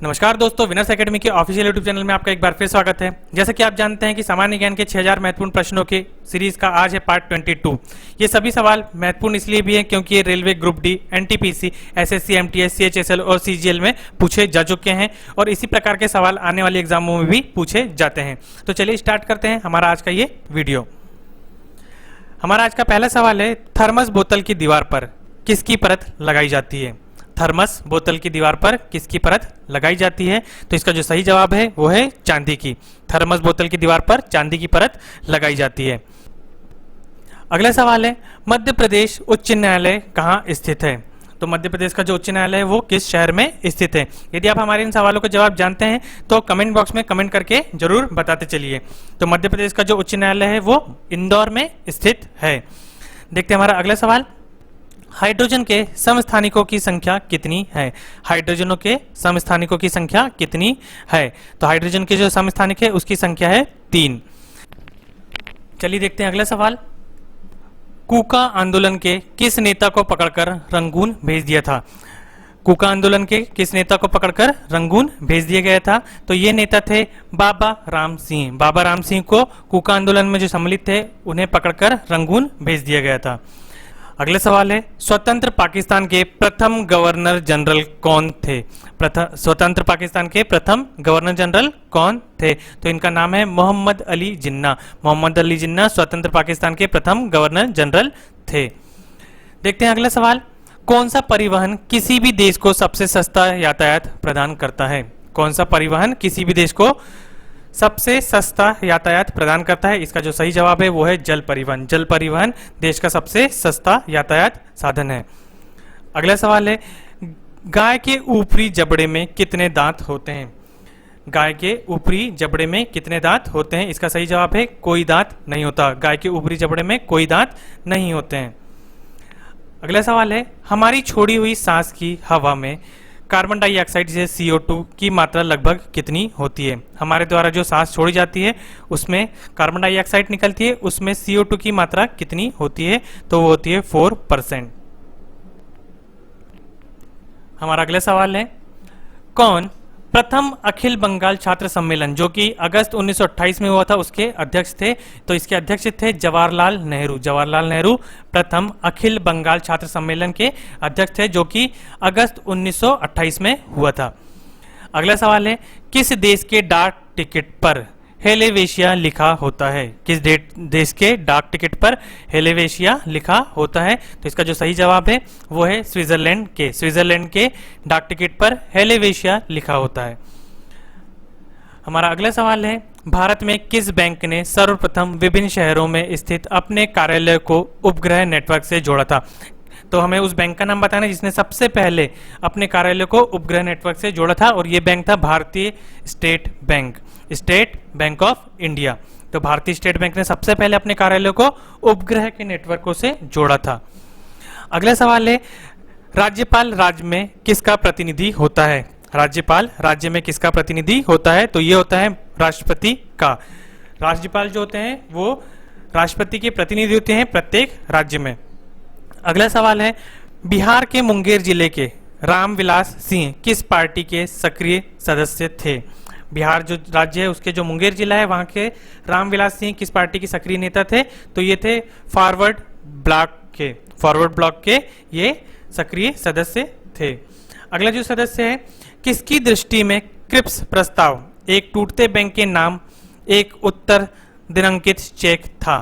नमस्कार दोस्तों, winners academy के ऑफिशियल यूट्यूब चैनल में आपका एक बार फिर स्वागत है। जैसा कि आप जानते हैं कि सामान्य ज्ञान के 6000 महत्वपूर्ण प्रश्नों के सीरीज का आज है पार्ट 22। ये सभी सवाल महत्वपूर्ण इसलिए भी हैं क्योंकि ये railway group D, NTPC, SSC, MTS, CHSL और सीजीएल में पूछे जा चुके हैं और इसी प्रकार के सवाल आने वाले एग्जामों में भी पूछे जाते हैं। तो चलिए स्टार्ट करते हैं हमारा आज का ये वीडियो। हमारा आज का पहला सवाल है, थर्मस बोतल की दीवार पर किसकी परत लगाई जाती है? थर्मस बोतल की दीवार पर किसकी परत लगाई जाती है? तो इसका जो सही जवाब है वो है चांदी की। थर्मस बोतल की दीवार पर चांदी की परत लगाई जाती है। अगला सवाल है, मध्य प्रदेश उच्च न्यायालय कहाँ स्थित है? तो मध्य प्रदेश का जो उच्च न्यायालय है वो किस शहर में स्थित है? यदि आप हमारे इन सवालों का जवाब जानते हैं तो कमेंट बॉक्स में कमेंट करके जरूर बताते चलिए। तो मध्य प्रदेश का जो उच्च न्यायालय है वो इंदौर में स्थित है। देखते हैं हमारा अगला सवाल, हाइड्रोजन के समस्थानिकों की संख्या कितनी है? हाइड्रोजनों के समस्थानिकों की संख्या कितनी है? तो हाइड्रोजन के जो समस्थानिक है उसकी संख्या है 3। चलिए देखते हैं अगला सवाल, कूका आंदोलन के किस नेता को पकड़कर रंगून भेज दिया था? कूका आंदोलन के किस नेता को पकड़कर रंगून भेज दिया गया था? तो ये नेता थे बाबा राम सिंह। बाबा राम सिंह को कूका आंदोलन में जो सम्मिलित थे उन्हें पकड़कर रंगून भेज दिया गया था। अगला सवाल है, स्वतंत्र पाकिस्तान के प्रथम गवर्नर जनरल कौन थे? स्वतंत्र पाकिस्तान के प्रथम गवर्नर जनरल कौन थे? तो इनका नाम है मोहम्मद अली जिन्ना। मोहम्मद अली जिन्ना स्वतंत्र पाकिस्तान के प्रथम गवर्नर जनरल थे। देखते हैं अगला सवाल, कौन सा परिवहन किसी भी देश को सबसे सस्ता यातायात प्रदान करता है? कौन सा परिवहन किसी भी देश को सबसे सस्ता यातायात प्रदान करता है? इसका जो सही जवाब है वो है जल परिवहन। जल परिवहन देश का सबसे सस्ता यातायात साधन है। अगला सवाल है, गाय के ऊपरी जबड़े में कितने दांत होते हैं? गाय के ऊपरी जबड़े में कितने दांत होते हैं? इसका सही जवाब है कोई दांत नहीं होता। गाय के ऊपरी जबड़े में कोई दांत नहीं होते हैं। अगला सवाल है, हमारी छोड़ी हुई सांस की हवा में कार्बन डाइऑक्साइड जैसे CO2 की मात्रा लगभग कितनी होती है? हमारे द्वारा जो सांस छोड़ी जाती है उसमें कार्बन डाइऑक्साइड निकलती है, उसमें CO2 की मात्रा कितनी होती है? तो वो होती है 4%। हमारा अगला सवाल है, कौन प्रथम अखिल बंगाल छात्र सम्मेलन जो कि अगस्त 1928 में हुआ था उसके अध्यक्ष थे? तो इसके अध्यक्ष थे जवाहरलाल नेहरू। जवाहरलाल नेहरू प्रथम अखिल बंगाल छात्र सम्मेलन के अध्यक्ष थे जो कि अगस्त 1928 में हुआ था। अगला सवाल है, किस देश के डाक टिकट पर हेलेवेशिया लिखा होता है? किस देश के डाक टिकट पर हेलेवेशिया लिखा होता है? तो इसका जो सही जवाब है वो है स्विट्जरलैंड के। स्विट्जरलैंड के डाक टिकट पर हेलेवेशिया लिखा होता है। हमारा अगला सवाल है, भारत में किस बैंक ने सर्वप्रथम विभिन्न शहरों में स्थित अपने कार्यालय को उपग्रह नेटवर्क से जोड़ा था? तो हमें उस बैंक का नाम बताना है जिसने सबसे पहले अपने कार्यालय को उपग्रह नेटवर्क से जोड़ा था और ये बैंक था भारतीय state bank, state bank of India. तो भारतीय स्टेट बैंक ने सबसे पहले अपने कार्यालय को उपग्रह के नेटवर्कों से जोड़ा था। अगला सवाल है, राज्यपाल राज्य में किसका प्रतिनिधि होता है? राज्यपाल राज्य में किसका प्रतिनिधि होता है? तो ये होता है राष्ट्रपति का। राज्यपाल जो होते हैं वो राष्ट्रपति के प्रतिनिधि होते हैं प्रत्येक राज्य में। अगला सवाल है, बिहार के मुंगेर जिले के रामविलास सिंह किस पार्टी के सक्रिय सदस्य थे? बिहार जो राज्य है उसके जो मुंगेर जिला है वहां के रामविलास सिंह किस पार्टी के सक्रिय नेता थे? तो ये थे फॉरवर्ड ब्लॉक के ये सक्रिय सदस्य थे। अगला जो सदस्य है, किसकी दृष्टि में क्रिप्स प्रस्ताव एक टूटते बैंक के नाम एक उत्तर दिनांकित चेक था?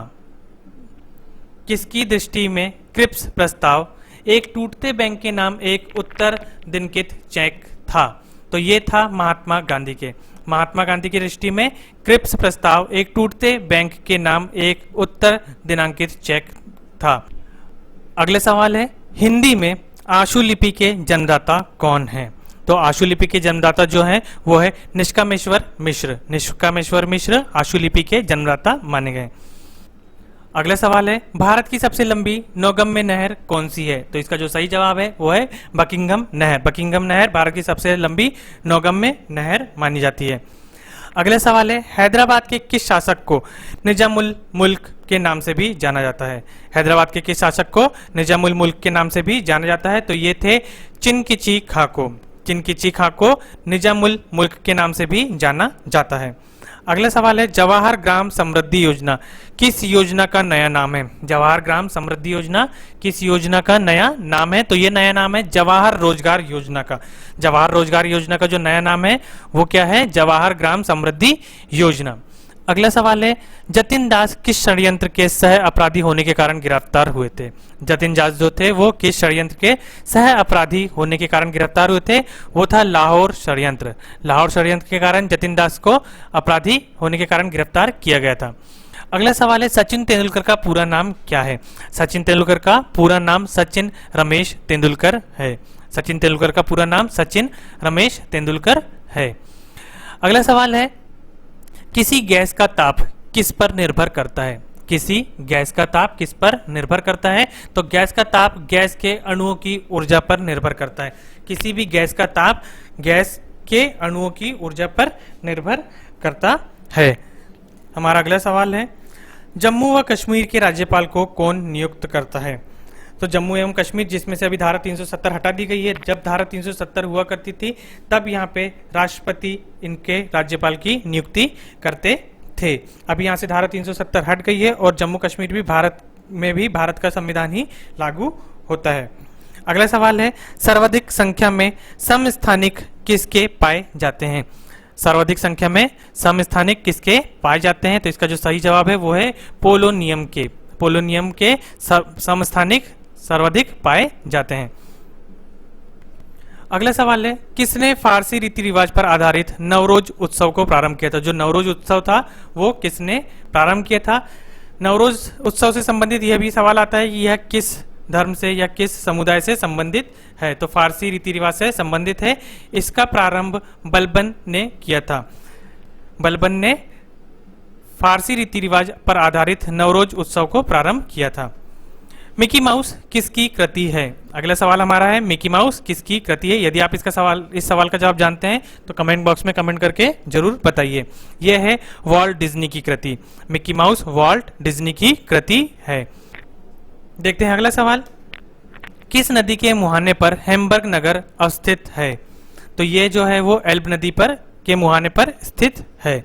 किसकी दृष्टि में क्रिप्स प्रस्ताव एक टूटते बैंक के नाम एक उत्तर दिनांकित चेक था? तो ये था महात्मा गांधी के। महात्मा गांधी की दृष्टि में क्रिप्स प्रस्ताव एक टूटते बैंक के नाम एक उत्तर दिनांकित चेक था। अगले सवाल है, हिंदी में आशुलिपि के जन्मदाता कौन है? तो आशुलिपि के जन्मदाता जो है वो है निष्कामेश्वर मिश्र। निष्कामेश्वर मिश्र आशुलिपि के जन्मदाता माने गए। अगला सवाल है, भारत की सबसे लंबी नौगम्य नहर कौन सी है? तो इसका जो सही जवाब है वो है बकिंघम नहर। बकिंघम नहर भारत की सबसे लंबी नौगम्य नहर मानी जाती है। अगला सवाल है, हैदराबाद के किस शासक को निजामुल मुल्क के नाम से भी जाना जाता है? हैदराबाद के किस शासक को निजामुल मुल्क के नाम से भी जाना जाता है? तो ये थे चिनकिची खाको। जिनकी चीखा को निजामुल मुल्क के नाम से भी जाना जाता है। अगला सवाल है, जवाहर ग्राम समृद्धि योजना किस योजना का नया नाम है? जवाहर ग्राम समृद्धि योजना किस योजना का नया नाम है? तो ये नया नाम है जवाहर रोजगार योजना का। जवाहर रोजगार योजना का जो नया नाम है वो क्या है? जवाहर ग्राम समृद्धि योजना। अगला सवाल है, जतिन दास किस षड्यंत्र के सह अपराधी होने के कारण गिरफ्तार हुए थे? जतिन दास जो थे वो किस षड्यंत्र के सह अपराधी होने के कारण गिरफ्तार हुए थे? वो था लाहौर षड्यंत्र। लाहौर षड्यंत्र के कारण जतिन दास को अपराधी होने के कारण गिरफ्तार किया गया था। अगला सवाल है, सचिन तेंदुलकर का पूरा नाम क्या है? सचिन तेंदुलकर का पूरा नाम सचिन रमेश तेंदुलकर है। सचिन तेंदुलकर का पूरा नाम सचिन रमेश तेंदुलकर है। अगला सवाल है, किसी गैस का ताप किस पर निर्भर करता है? किसी गैस का ताप किस पर निर्भर करता है? तो गैस का ताप गैस के अणुओं की ऊर्जा पर निर्भर करता है। किसी भी गैस का ताप गैस के अणुओं की ऊर्जा पर निर्भर करता है। हमारा अगला सवाल है, जम्मू व कश्मीर के राज्यपाल को कौन नियुक्त करता है? तो जम्मू एवं कश्मीर, जिसमें से अभी धारा 370 हटा दी गई है। जब धारा 370 हुआ करती थी तब यहाँ पे राष्ट्रपति इनके राज्यपाल की नियुक्ति करते थे। अभी यहाँ से धारा 370 हट गई है और जम्मू कश्मीर भी भारत का संविधान ही लागू होता है। अगला सवाल है, सर्वाधिक संख्या में समस्थानिक किसके पाए जाते हैं? सर्वाधिक संख्या में समस्थानिक किसके पाए जाते हैं? तो इसका जो सही जवाब है वो है पोलोनियम के। पोलोनियम के समस्थानिक सर्वाधिक पाए जाते हैं। अगला सवाल है, किसने फारसी रीति रिवाज पर आधारित नवरोज उत्सव को प्रारंभ किया था? जो नवरोज उत्सव था वो किसने प्रारंभ किया था? नवरोज उत्सव से संबंधित यह भी सवाल आता है कि यह किस धर्म से या किस समुदाय से संबंधित है? तो फारसी रीति रिवाज से संबंधित है। इसका प्रारंभ बलबन ने किया था। बलबन ने फारसी रीति रिवाज पर आधारित नवरोज उत्सव को प्रारंभ किया था। मिकी माउस किसकी कृति है? अगला सवाल हमारा है, मिकी माउस किसकी कृति है? यदि आप इस सवाल का जवाब जानते हैं तो कमेंट बॉक्स में कमेंट करके जरूर बताइए। यह है वॉल्ट डिज्नी की कृति। मिकी माउस वॉल्ट डिज्नी की कृति है। देखते हैं अगला सवाल, किस नदी के मुहाने पर हैम्बर्ग नगर अवस्थित है? तो ये जो है वो एल्ब नदी पर के मुहाने पर स्थित है।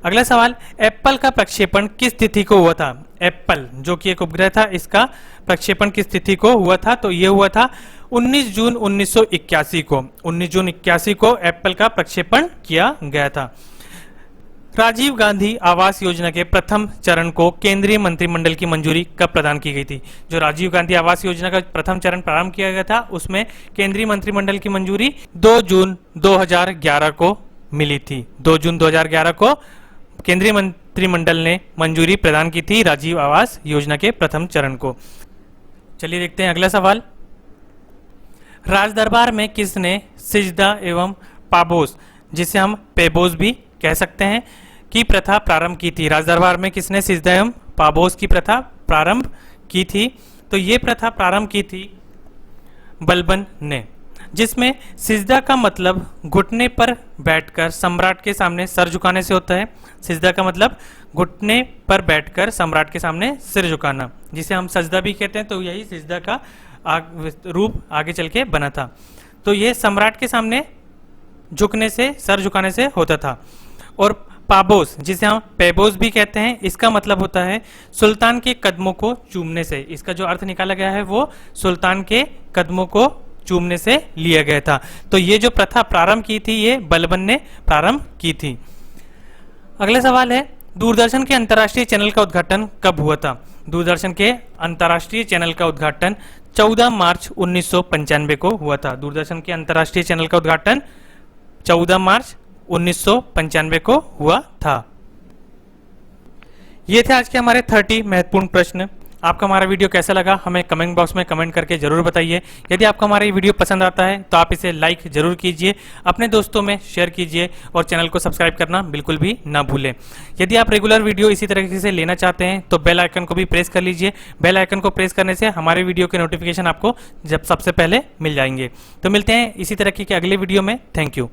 अगला सवाल, एप्पल का प्रक्षेपण किस तिथि को हुआ था? एप्पल जो कि एक उपग्रह था, इसका प्रक्षेपण किस तिथि को हुआ था? तो ये हुआ था 19 जून 1981 को। 19 जून 81 को एप्पल का प्रक्षेपण किया गया था। राजीव गांधी आवास योजना के प्रथम चरण को केंद्रीय मंत्रिमंडल की मंजूरी कब प्रदान की गई थी? जो राजीव गांधी आवास योजना का प्रथम चरण प्रारंभ किया गया था उसमें केंद्रीय मंत्रिमंडल की मंजूरी 2 जून 2011 को मिली थी। 2 जून 2011 को केंद्रीय मंत्रिमंडल ने मंजूरी प्रदान की थी राजीव आवास योजना के प्रथम चरण को। चलिए देखते हैं अगला सवाल, राजदरबार में किसने सिजदा एवं पाबोस, जिसे हम पेबोस भी कह सकते हैं, की प्रथा प्रारंभ की थी? राजदरबार में किसने सिजदा एवं पाबोस की प्रथा प्रारंभ की थी? तो ये प्रथा प्रारंभ की थी बलबन ने, जिसमें सिजदा का मतलब घुटने पर बैठकर सम्राट के सामने सर झुकाने से होता है। सिजदा का मतलब घुटने पर बैठकर सम्राट के सामने सिर झुकाना, जिसे हम सजदा भी कहते हैं। तो यही सिजदा का रूप आगे चल के बना था। तो ये सम्राट के सामने झुकने से, सर झुकाने से होता था। और पाबोस, जिसे हम पेबोस भी कहते हैं, इसका मतलब होता है सुल्तान के कदमों को चूमने से। इसका जो अर्थ निकाला गया है वो सुल्तान के कदमों को चूमने से लिया गया था। तो ये जो प्रथा प्रारंभ की थी ये बलबन ने प्रारंभ की थी। अगला सवाल है, दूरदर्शन के अंतर्राष्ट्रीय चैनल का उद्घाटन कब हुआ था? दूरदर्शन के अंतर्राष्ट्रीय चैनल का उद्घाटन 14 मार्च 1995 को हुआ था। दूरदर्शन के अंतर्राष्ट्रीय चैनल का उद्घाटन 14 मार्च 1995 को हुआ था। ये थे आज के हमारे 30 महत्वपूर्ण प्रश्न। आपका हमारा वीडियो कैसा लगा हमें कमेंट बॉक्स में कमेंट करके जरूर बताइए। यदि आपको हमारा ये वीडियो पसंद आता है तो आप इसे लाइक जरूर कीजिए, अपने दोस्तों में शेयर कीजिए और चैनल को सब्सक्राइब करना बिल्कुल भी ना भूलें। यदि आप रेगुलर वीडियो इसी तरीके से लेना चाहते हैं तो बेल आइकन को भी प्रेस कर लीजिए। बेल आइकन को प्रेस करने से हमारे वीडियो के नोटिफिकेशन आपको जब सबसे पहले मिल जाएंगे। तो मिलते हैं इसी तरीके के अगले वीडियो में। Thank you.